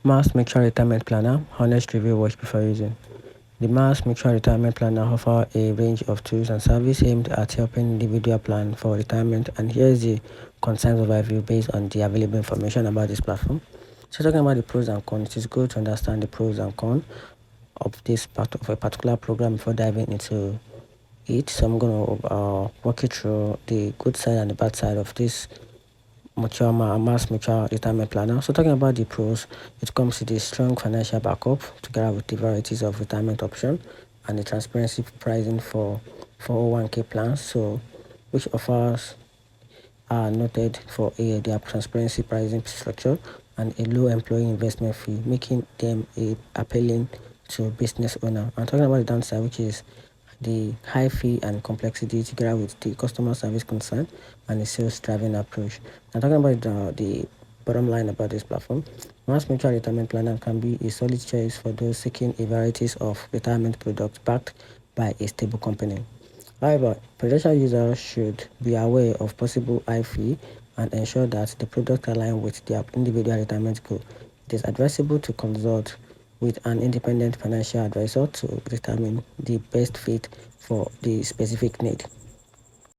MassMutual Retirement Planner Honest review watch before using. The MassMutual Retirement Planner offers a range of tools and services aimed at helping individual plan for retirement, and here is the concise overview based on the available information about this platform. So talking about the pros and cons, it is good to understand the pros and cons of this part of a particular program before diving into it. So I'm going to walk you through the good side and the bad side of this MassMutual Retirement Planner. So talking about the pros, it comes with a strong financial backup together with the varieties of retirement options and the transparency pricing for 401k plans. So which offers are noted for their transparency pricing structure and a low employee investment fee, making them appealing to business owner. I'm talking about the downside, which is the high fee and complexity together with the customer service concern and the sales-driven approach. I'm talking about the bottom line about this platform. MassMutual Retirement Planner can be a solid choice for those seeking a variety of retirement products backed by a stable company. However, potential users should be aware of possible high fee and ensure that the product aligns with their individual retirement goal. It is advisable to consult with an independent financial advisor to determine the best fit for the specific need.